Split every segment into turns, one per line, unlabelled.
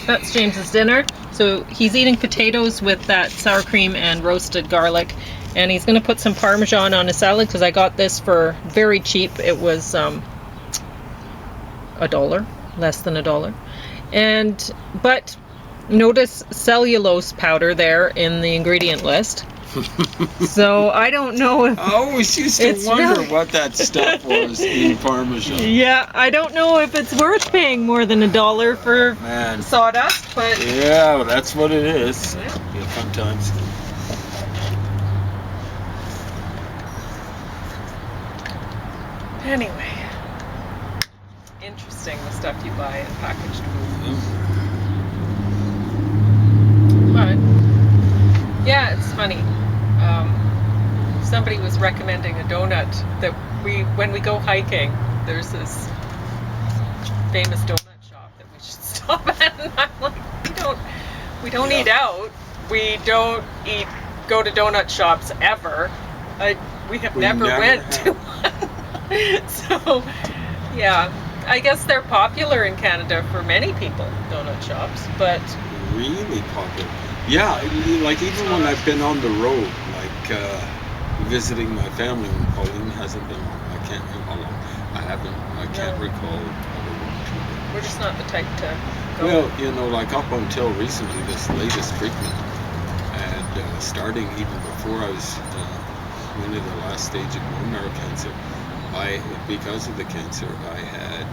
That's James's dinner. So he's eating potatoes with that sour cream and roasted garlic. And he's going to put some Parmesan on his salad because I got this for very cheap. It was $1, less than $1. But notice cellulose powder there in the ingredient list. So I don't know if
I always used to wonder what that stuff was in Parmesan.
Yeah, I don't know if it's worth paying more than $1 for sawdust, but
yeah, well, that's what it is. Yeah, sometimes.
Anyway, interesting the stuff you buy in packaged food. But yeah, it's funny. Somebody was recommending a donut that when we go hiking, there's this famous donut shop that we should stop at, and I'm like, we don't eat out. We don't go to donut shops ever. We have never went to one. So, yeah, I guess they're popular in Canada for many people, donut shops, but
really popular. Yeah, like even when I've been on the road, like visiting my family when Pauline hasn't been on, I can't recall.
We're just not the type to go.
Well, like up until recently, this latest treatment, and starting even before I was in the last stage of bone marrow cancer, because of the cancer, I had.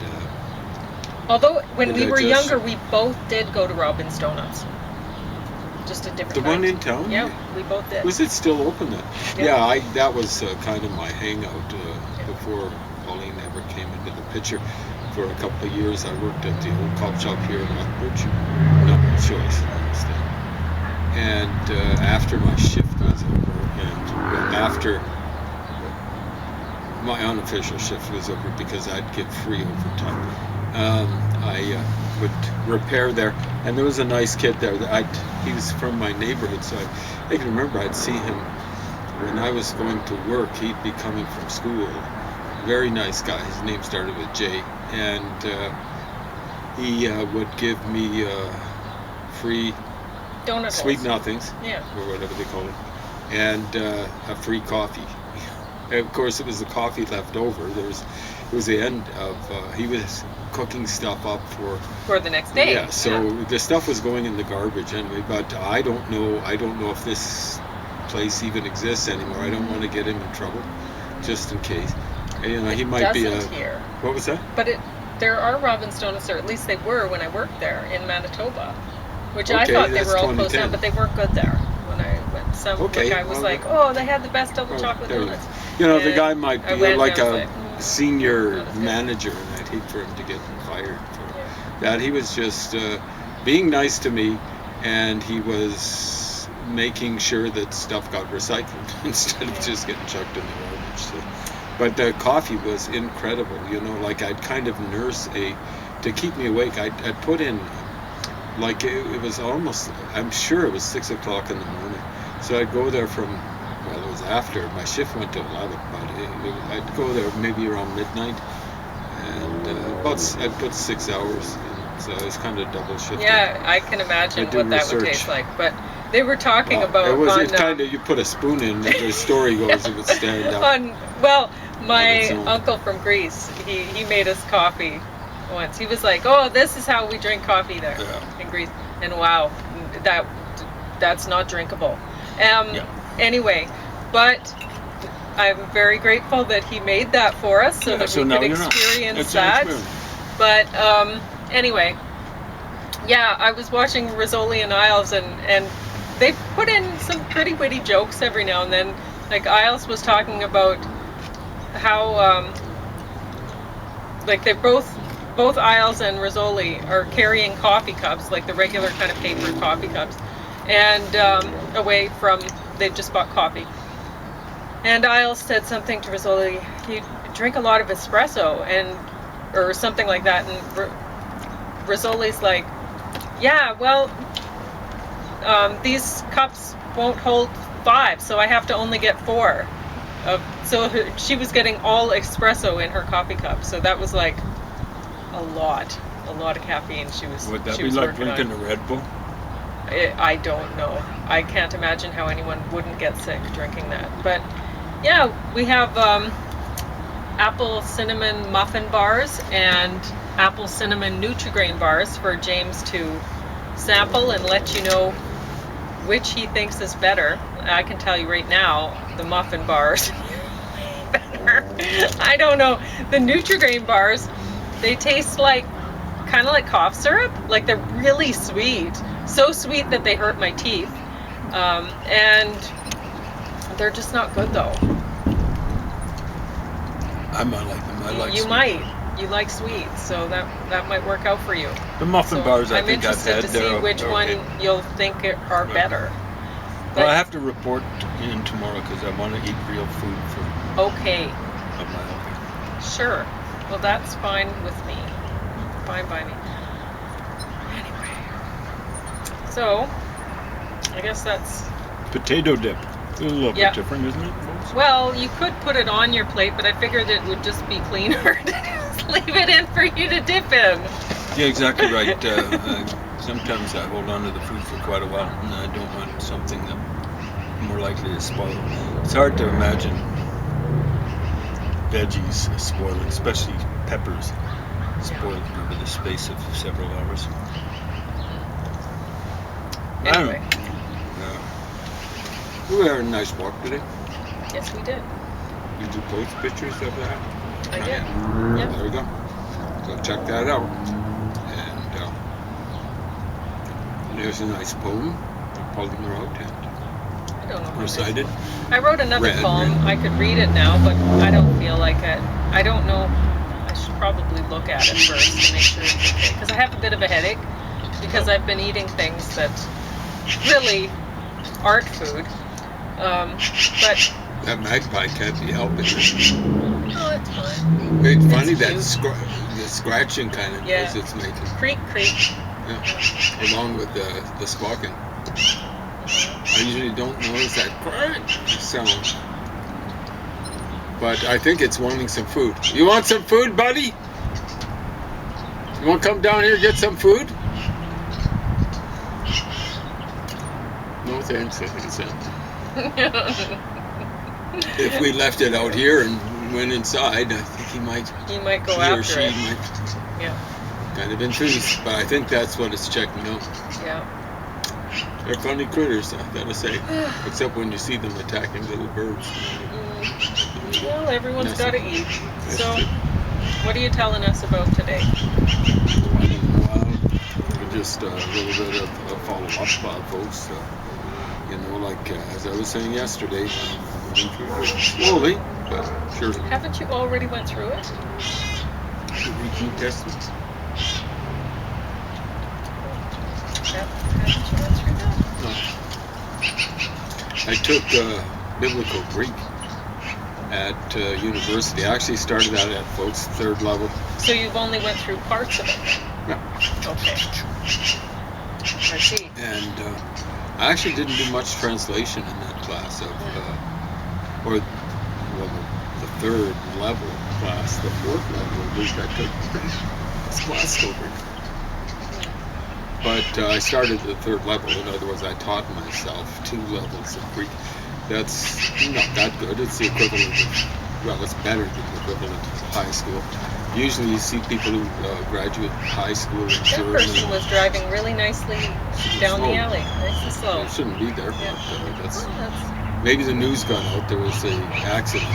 Although when we were younger, we both did go to Robin's Donuts. Just a different.
The one in town?
Yeah, we both did.
Was it still open then? Yeah, that was kind of my hangout before Pauline ever came into the picture. For a couple of years, I worked at the old cop shop here in Lethbridge. No choice, instead. And after my shift was over, and after my unofficial shift was over, because I'd get free overtime, I would repair there, and there was a nice kid there that he was from my neighborhood, so I can remember I'd see him when I was going to work. He'd be coming from school. Very nice guy. His name started with J, and he would give me free
donut
sweet
holes.
Nothings, or whatever they call it, and a free coffee. And of course, it was the coffee left over. It was the end of he was cooking stuff up
for the next day.
Yeah, so the stuff was going in the garbage anyway. But I don't know if this place even exists anymore. I don't want to get him in trouble, just in case. He might be
here.
What was that?
But there are Robin's Donuts, or at least they were when I worked there in Manitoba, which I thought they were all closed down, but they weren't good there when I went. Some guy was like, "Oh, they had the best double chocolate donuts."
The guy might be like a senior manager, and I'd hate for him to get fired for that. He was just being nice to me, and he was making sure that stuff got recycled instead of just getting chucked in the garbage. So. But the coffee was incredible, like I'd kind of nurse to keep me awake, I'd put in, like it was almost, I'm sure it was 6 o'clock in the morning. So I'd go there it was after, my shift went to 11, but I'd go there maybe around midnight, and I'd put 6 hours, so it was kind of double shifting.
Yeah, I can imagine what that would taste like, but they were talking about...
It kind of, you put a spoon in, the story goes, it would stand up.
My uncle from Greece, he made us coffee once. He was like, "Oh, this is how we drink coffee there in Greece." And wow, that's not drinkable. Anyway, but I'm very grateful that he made that for us so that we could experience that. But anyway, I was watching Rizzoli and Isles, and they put in some pretty witty jokes every now and then. Like Isles was talking about how like they both Isles and Rizzoli are carrying coffee cups, like the regular kind of paper coffee cups, and away from, they've just bought coffee. And Isles said something to Rizzoli, "You drink a lot of espresso," or something like that, and Rizzoli's like, "Yeah, well, these cups won't hold 5, so I have to only get 4. So she was getting all espresso in her coffee cup, so that was like a lot. a lot of caffeine.
Would that
she
be
was
like
working
drinking
on.
a Red Bull?
I don't know. I can't imagine how anyone wouldn't get sick drinking that. But yeah, we have apple cinnamon muffin bars and apple cinnamon Nutri-Grain bars for James to sample and let you know which he thinks is better. I can tell you right now, the muffin bars better. I don't know. The Nutri-Grain bars, they taste like kind of like cough syrup. Like they're really sweet. So sweet that they hurt my teeth. And they're just not good though.
I might like them. I like
You
sweet.
might. You like sweet, so that might work out for you.
The muffin bars, I
I'm
think I've had.
interested to see which one you'll think are better.
Well, I have to report in tomorrow because I want to eat real food for
Okay.
of my own.
Sure. Well, that's fine with me. Fine by me. Anyway. So, I guess that's...
Potato dip. It's a little bit different, isn't it?
Well, you could put it on your plate, but I figured it would just be cleaner to just leave it in for you to dip in.
Yeah, exactly right. Sometimes I hold on to the food for quite a while, and I don't want something that more likely to spoil. It's hard to imagine veggies spoiling, especially peppers spoiling over the space of several hours.
Anyway.
We had a nice walk today.
Yes, we did.
Did you post pictures of that?
I did.
Yeah. There we go. So check that out. And there's a nice poem, Pauline Road,
I don't know.
recited.
I wrote another poem. I could read it now, but I don't feel like it. I don't know. I should probably look at it first to make sure it's okay. Because I have a bit of a headache because I've been eating things that really aren't food. But
that magpie can't be helping it.
No, it's fine.
It's funny that the scratching kind of noise it's making.
Creak, creak.
Yeah. Along with the squawking. I usually don't notice that sound. But I think it's wanting some food. You want some food, buddy? You want to come down here and get some food? No thanks, I think it's empty. If we left it out here and went inside, I think he might
go after it.
Might kind of enthused, but I think that's what it's checking out.
Yeah.
They're funny critters, I gotta say. Except when you see them attacking little birds.
Well, everyone's got to eat. So, what are you telling us about today?
Just a little bit of a follow-up, folks. Like as I was saying yesterday, slowly, but surely.
Haven't you already went through it?
Repeat testing.
Haven't you went through that?
No. I took Biblical Greek at university. I actually started out at folks 3rd level.
So you've only went through parts of it?
Yeah.
Okay. I see.
And I actually didn't do much translation in that class of, the 3rd level class, the 4th level of Greek I took this class over. But I started the 3rd level. In other words, I taught myself 2 levels of Greek. That's not that good. It's the equivalent of, it's better than the equivalent of high school. Usually you see people who graduate high school in
That
German.
person was driving really nicely down the alley, nice and slow.
It shouldn't be there,
Yeah.
but maybe the news got out. There was an accident.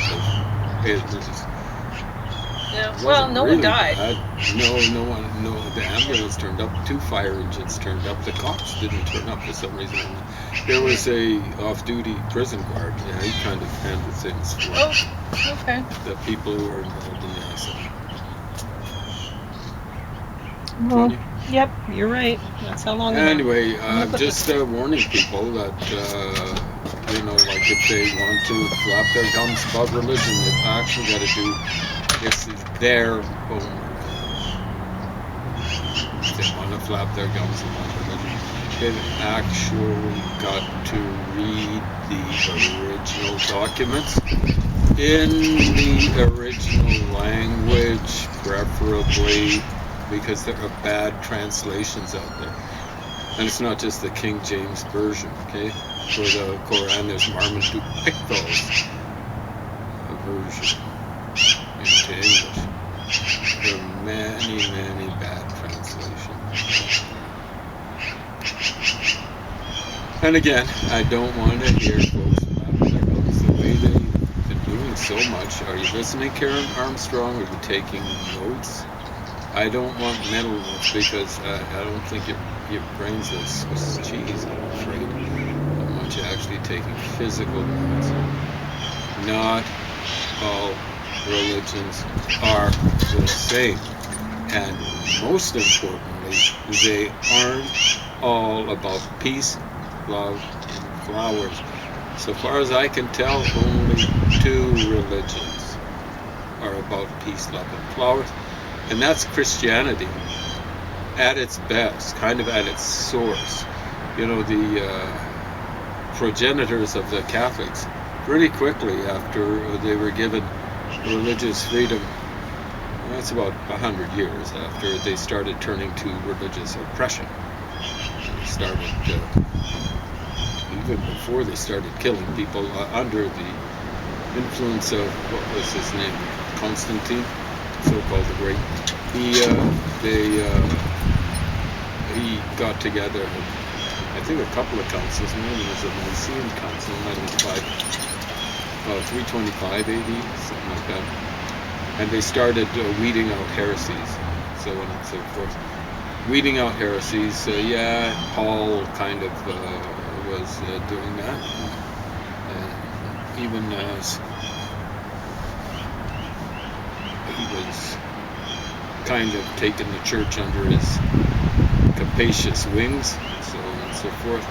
Yeah. Well, no one died.
Bad. No one. No, the ambulance turned up. 2 fire engines turned up. The cops didn't turn up for some reason. There was a off-duty prison guard. Yeah, he kind of handled things for
okay.
the people who were involved in the accident.
Well, yep, you're right. That's how long.
Anyway, I'm just warning people that like if they want to flap their gums about religion, they've actually got to do this is their homework. If they want to flap their gums about religion, they've actually got to read the original documents in the original language, preferably because there are bad translations out there. And it's not just the King James Version, okay? For the Quran, there's Marmaduke Pickthall's version into English. There are many, many bad translations. And again, I don't want to hear folks laughing about the way they've been doing so much. Are you listening, Karen Armstrong? Are you taking notes? I don't want mental notes because I don't think your brain's as Swiss cheese, I'm afraid. I want you actually taking physical notes. Not all religions are the same. And most importantly, they aren't all about peace, love, and flowers. So far as I can tell, only 2 religions are about peace, love, and flowers. And that's Christianity at its best, kind of at its source. You know, the progenitors of the Catholics, pretty quickly after they were given religious freedom, that's about 100 years after they started turning to religious oppression. They started, even before they started killing people under the influence of, what was his name, Constantine, so-called the Great. He got together, I think, a couple of councils. Maybe it was a Nicene Council, 325 AD, something like that. And they started weeding out heresies, so on and so forth. Weeding out heresies, Paul kind of was doing that. Even as he was kind of taking the church under his capacious wings, so on and so forth.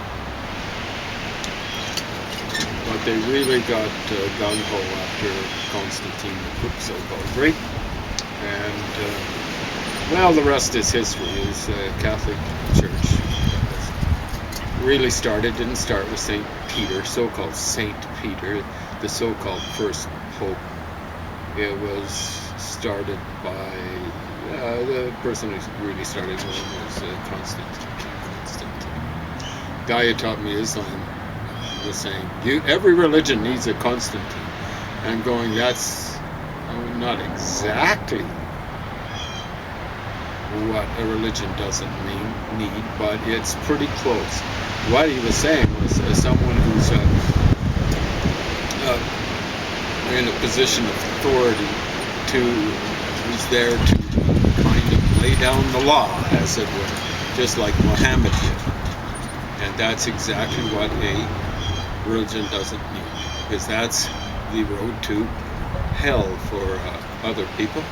But they really got gung-ho after Constantine the so-called Great. And, well, the rest is history. Is Catholic Church really didn't start with St. Peter, so-called St. Peter, the so-called first pope. It was started by, the person who really started it was Constantine. Guy who taught me Islam was saying, every religion needs a Constantine. And I'm going, that's not exactly what a religion doesn't need, but it's pretty close. What he was saying was someone who's in a position of authority who's there to kind of lay down the law, as it were, just like Muhammad did. And that's exactly what a religion doesn't need, because that's the road to hell for other people,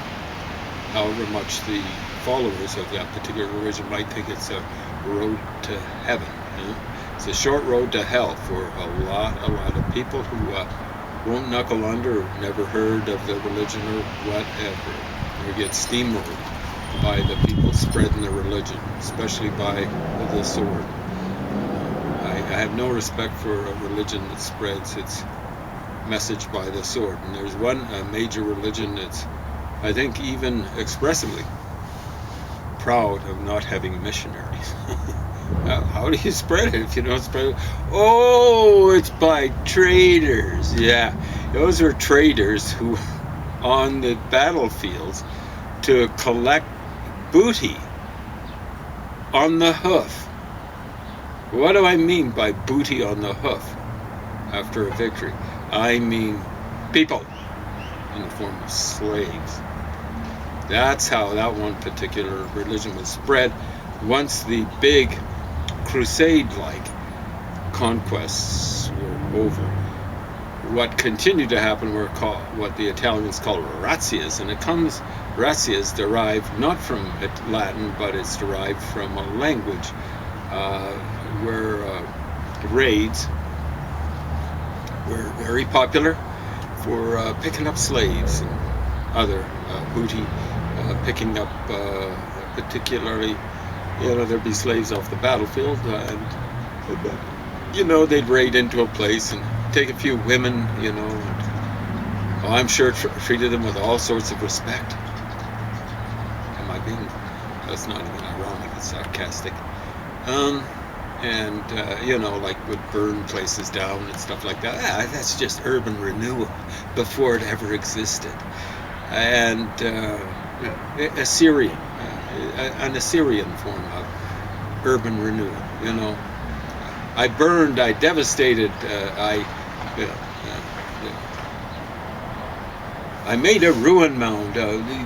however much the followers of that particular religion might think it's a road to heaven. It's a short road to hell for a lot of people who won't knuckle under, or never heard of the religion or whatever, or get steamrolled by the people spreading the religion, especially by the sword. I have no respect for a religion that spreads its message by the sword. And there's one major religion that's, I think, even expressively proud of not having missionaries. How do you spread it if you don't spread it? Oh, it's by traders. Yeah, those are traders who, on the battlefields, to collect booty on the hoof. What do I mean by booty on the hoof after a victory? I mean people in the form of slaves. That's how that one particular religion was spread once the big crusade-like conquests were over. What continued to happen were called, what the Italians call razzias, and razzias derived not from Latin, but it's derived from a language where raids were very popular for picking up slaves and other booty, picking up particularly, there'd be slaves off the battlefield, and they'd raid into a place and take a few women, and I'm sure treated them with all sorts of respect. Am I being That's not even ironic, it's sarcastic. And like would burn places down and stuff like that. That's just urban renewal before it ever existed. And Assyrian, an Assyrian form of urban renewal. I burned, I devastated, I made a ruin mound.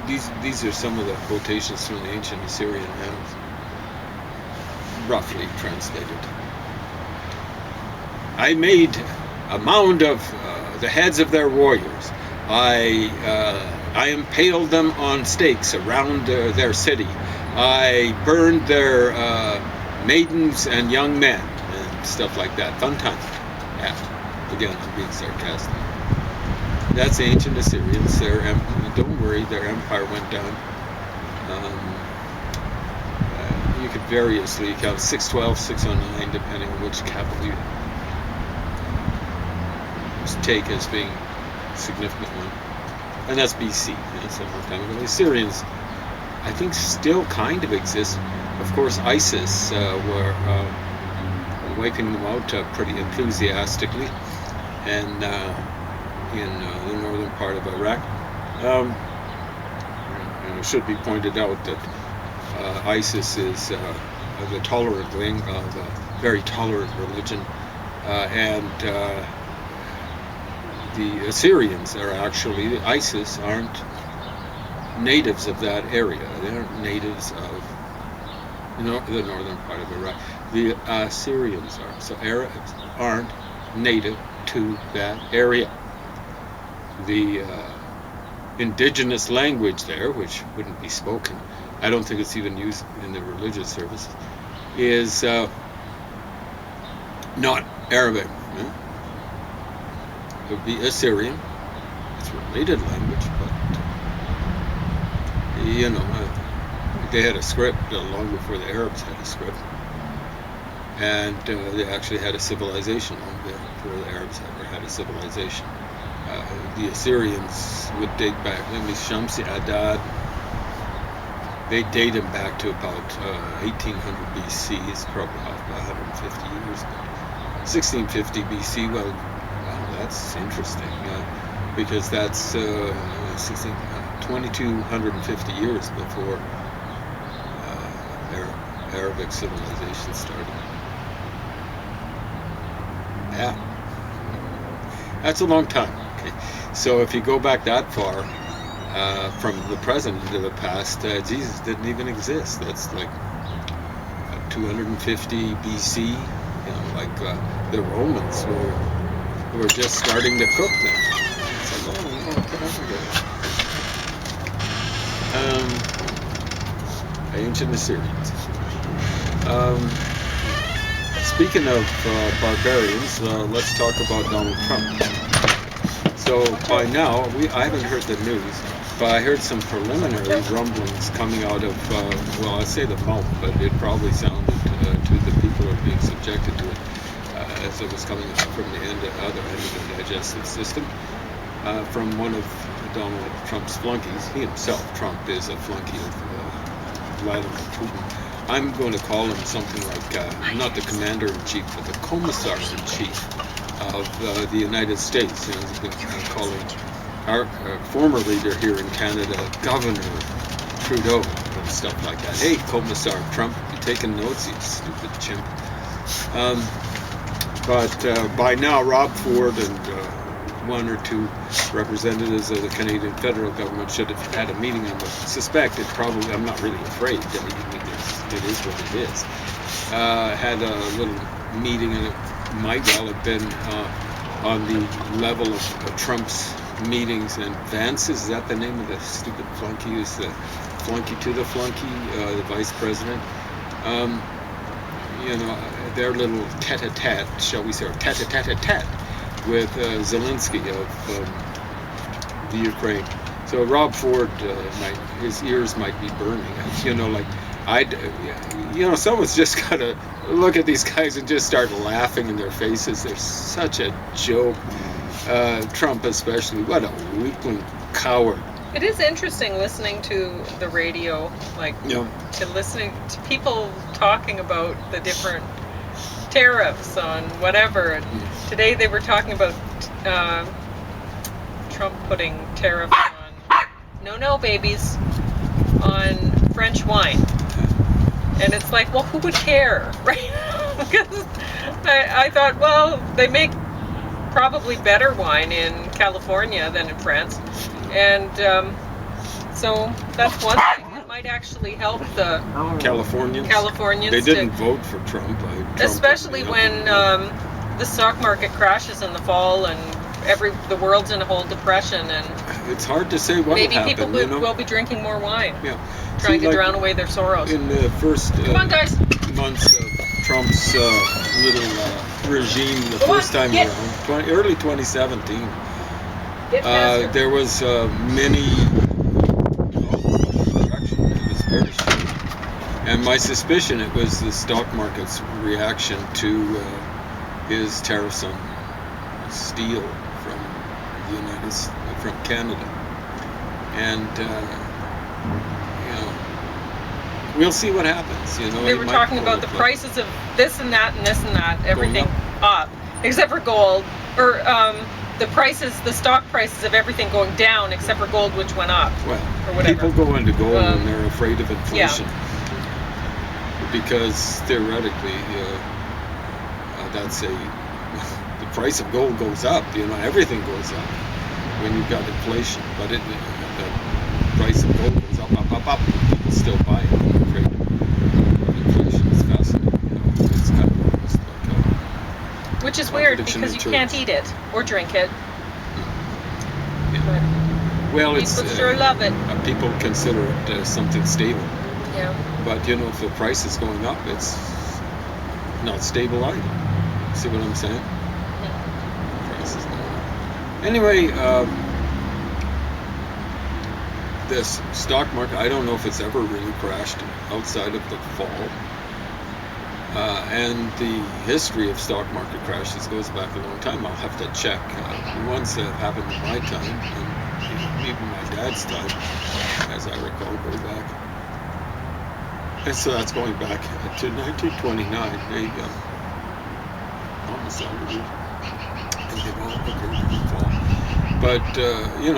These are some of the quotations from the ancient Assyrian annals, roughly translated. I made a mound of the heads of their warriors. I impaled them on stakes around their city. I burned their maidens and young men and stuff like that. Fun time. Yeah. Again, I'm being sarcastic. That's ancient Assyrians. Don't worry, their empire went down. You could variously count 612, 609, depending on which capital you take as being a significant one. And that's BC. That's a long time ago. The Assyrians, I think, still kind of exist. Of course, ISIS were wiping them out pretty enthusiastically, and in the northern part of Iraq. It should be pointed out that ISIS is the tolerant wing of a very tolerant religion, and the Assyrians are actually, ISIS aren't natives of that area. They aren't natives of the northern part of Iraq. The Assyrians are. So Arabs aren't native to that area. The indigenous language there, which wouldn't be spoken, I don't think it's even used in the religious services, is not Arabic. It would be Assyrian. It's a related language, but they had a script long before the Arabs had a script, and they actually had a civilization long before the Arabs ever had a civilization. The Assyrians would date back, Shamsi Adad, they date them back to about 1800 BC. It's probably off by 150 years, but 1650 BC, well, that's interesting, because that's 2250 years before Arabic civilization started. Yeah, that's a long time. Okay, so if you go back that far from the present into the past, Jesus didn't even exist. That's like 250 BC. The Romans were just starting to cook then. It's a long time ago. Ancient Assyrians. Speaking of barbarians, let's talk about Donald Trump. So by now, I haven't heard the news, but I heard some preliminary rumblings coming out of, I say the mouth, but it probably sounded to the people who are being subjected to it, as it was coming from the other end of the digestive system, from one of Donald Trump's flunkies. He himself, Trump, is a flunky of Vladimir Putin. I'm going to call him something like, not the commander-in-chief, but the commissar-in-chief of the United States. He's been calling our former leader here in Canada, Governor Trudeau, and stuff like that. Hey, Commissar Trump, you taking notes, you stupid chimp. But by now, Rob Ford and one or two representatives of the Canadian federal government should have had a meeting. I would suspect it probably, I'm not really afraid, it is what it is. Had a little meeting, and it might well have been on the level of Trump's meetings and Vance's. Is that the name of the stupid flunky? Who's the flunky to the flunky, the vice president? Their little tete-a-tete, shall we say, or tete-a-tete-a-tete with Zelensky of the Ukraine. So Rob Ford, his ears might be burning. Someone's just got to look at these guys and just start laughing in their faces. They're such a joke. Trump especially, what a weakling coward.
It is interesting listening to the radio, like to listening to people talking about the different tariffs on whatever. And today they were talking about Trump putting tariffs on babies on French wine. And it's like, well, who would care, right? Because I thought, well, they make probably better wine in California than in France. And so that's one thing. It might actually help the Californians.
They didn't vote for Trump.
Especially when the stock market crashes in the fall and the world's in a whole depression. And
it's hard to say what
maybe
will happen.
People will be drinking more wine.
Yeah.
Trying to drown away their sorrows.
In the first
Come on, guys.
months of Trump's little regime, the first time around, early 2017, there was many direction. It was very strange. And my suspicion, it was the stock market's reaction to his tariffs on steel from Canada, and we'll see what happens.
They were talking about the prices of this and that and this and that, everything up, except for gold, or the stock prices of everything going down except for gold, which went up.
Well,
or whatever.
People go into gold when they're afraid of inflation, because theoretically, that's the price of gold goes up. Everything goes up when you've got inflation, but the price of gold goes up. People still buy it. Inflation is fascinating. It's kind of almost like
which is weird because you can't eat it or drink it.
Yeah. Well,
people sure love it.
People consider it something stable.
Yeah.
But if the price is going up, it's not stable either. See what I'm saying? The price is going up. Anyway, this stock market, I don't know if it's ever really crashed outside of the fall. And the history of stock market crashes goes back a long time. I'll have to check. The ones that happened in my time, and even my dad's time, as I recall, go back. And so that's going back to 1929. There you go. Almost all of it. And they've all occurred in the fall. But,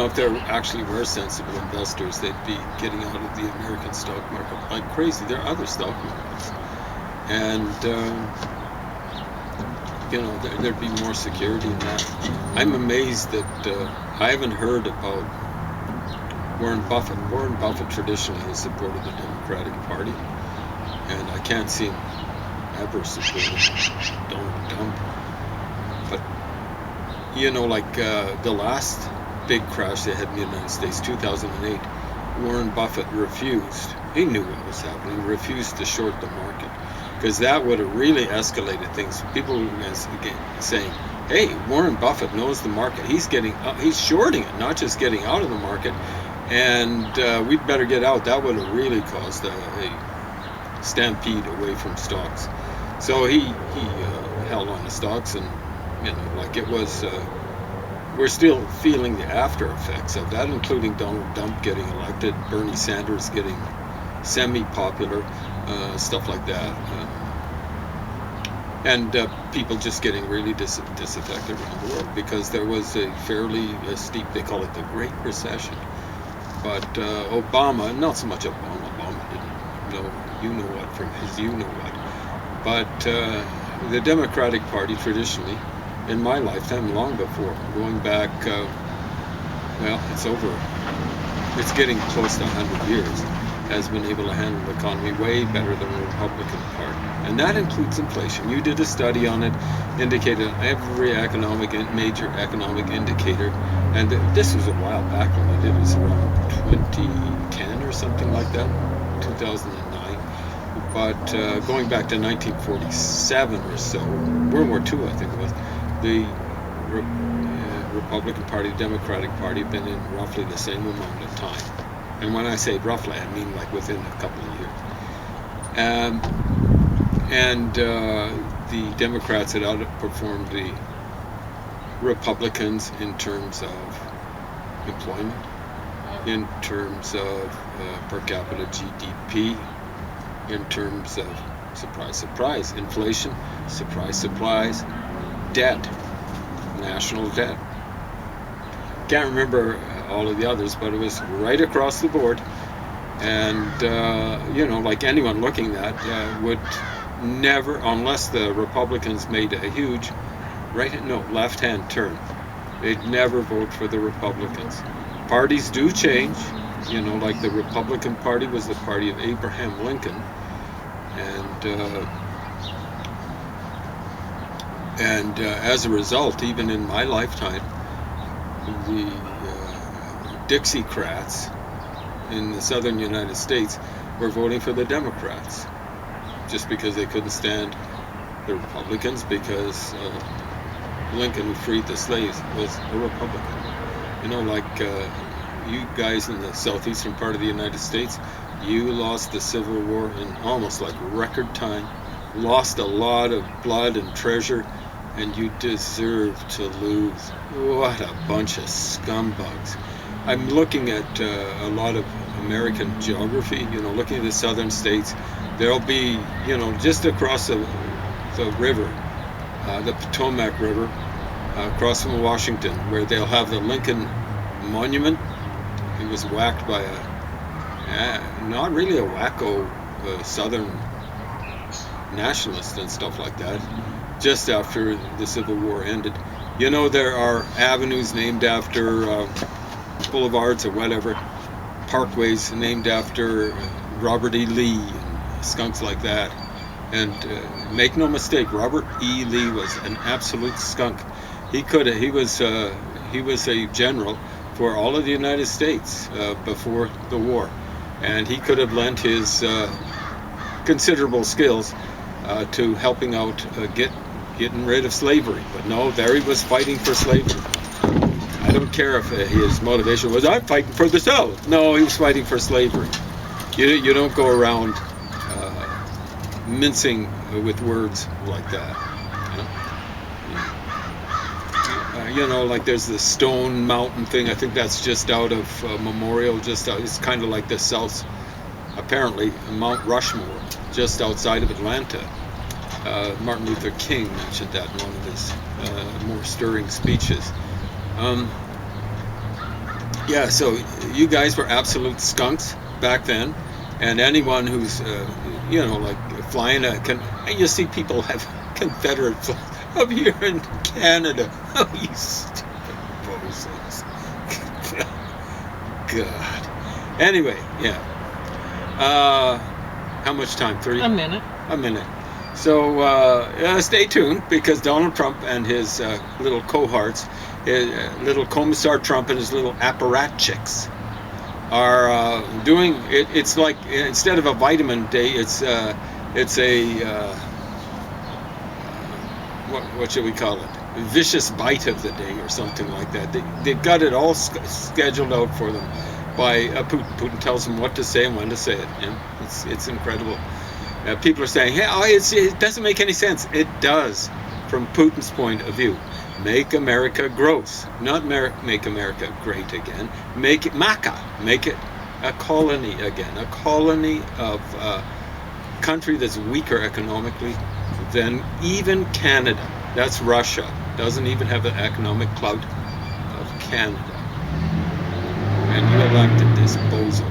if there actually were sensible investors, they'd be getting out of the American stock market like crazy. There are other stock markets. And, there'd be more security in that. I'm amazed that I haven't heard about Warren Buffett. Warren Buffett traditionally has supported the Democratic Party, and I can't see him ever supporting Donald Trump. But, the last big crash they had in the United States, 2008, Warren Buffett refused. He knew what was happening. He refused to short the market, because that would have really escalated things. People were saying, hey, Warren Buffett knows the market. He's shorting it, not just getting out of the market, and we'd better get out. That would have really caused a stampede away from stocks. So he held on to stocks, and it was, we're still feeling the after effects of that, including Donald Trump getting elected, Bernie Sanders getting semi-popular, stuff like that, and people just getting really disaffected around the world, because there was a fairly steep, they call it the Great Recession. But Obama, not so much Obama didn't know you-know-what from his you-know-what, but the Democratic Party traditionally, in my lifetime, long before, going back, it's getting close to 100 years, has been able to handle the economy way better than the Republican Party. And that includes inflation. You did a study on it, indicated every major economic indicator, and this was a while back when they did it. It was around 2010 or something like that, 2009. But going back to 1947 or so, World War II, I think it was, the Republican Party, Democratic Party have been in roughly the same amount of time. And when I say roughly, I mean like within a couple of years. The Democrats had outperformed the Republicans in terms of employment. in terms of per capita GDP, in terms of, surprise, surprise, inflation, surprise, surprise, debt, national debt. Can't remember all of the others, but it was right across the board. And, like anyone looking at that would never, unless the Republicans made a huge left-hand turn, they'd never vote for the Republicans. Parties do change, like the Republican Party was the party of Abraham Lincoln, and as a result, even in my lifetime, the Dixiecrats in the southern United States were voting for the Democrats, just because they couldn't stand the Republicans, because Lincoln, who freed the slaves, was a Republican. You guys in the southeastern part of the United States, you lost the Civil War in almost like record time, lost a lot of blood and treasure, and you deserve to lose. What a bunch of scumbugs. I'm looking at a lot of American geography, looking at the southern states. There'll be, just across the river, the Potomac River, across from Washington, where they'll have the Lincoln Monument. He was whacked by not really a wacko southern nationalist and stuff like that, just after the Civil War ended. There are avenues named after boulevards or whatever, parkways named after Robert E. Lee and skunks like that. And make no mistake, Robert E. Lee was an absolute skunk. He was a general for all of the United States before the war, and he could have lent his considerable skills to helping out getting rid of slavery. But no, there he was fighting for slavery. I don't care if his motivation was, I'm fighting for the South. No, he was fighting for slavery. You don't go around mincing with words like that. Like there's the Stone Mountain thing. I think that's just out of Memorial. It's kind of like the South, apparently, Mount Rushmore, just outside of Atlanta. Martin Luther King mentioned that in one of his more stirring speeches. So you guys were absolute skunks back then, and anyone who's, like flying you see people have Confederate flags up here in Canada. Oh, you stupid bozos. God. Anyway, how much time? 3?
A minute.
A minute. So stay tuned, because Donald Trump and his little cohorts, little Commissar Trump and his little apparatchiks, are doing it. It's like, instead of a vitamin day, it's a what should we call it? Vicious bite of the day or something like that. They've got it all scheduled out for them by Putin. Putin tells them what to say and when to say it. It's incredible. People are saying, hey, it doesn't make any sense. It does, from Putin's point of view. Make America gross, not make America great again. Make it Maca, make it a colony again, a colony of a country that's weaker economically than even Canada. That's Russia. Doesn't even have the economic clout of Canada. And you elected this bozo.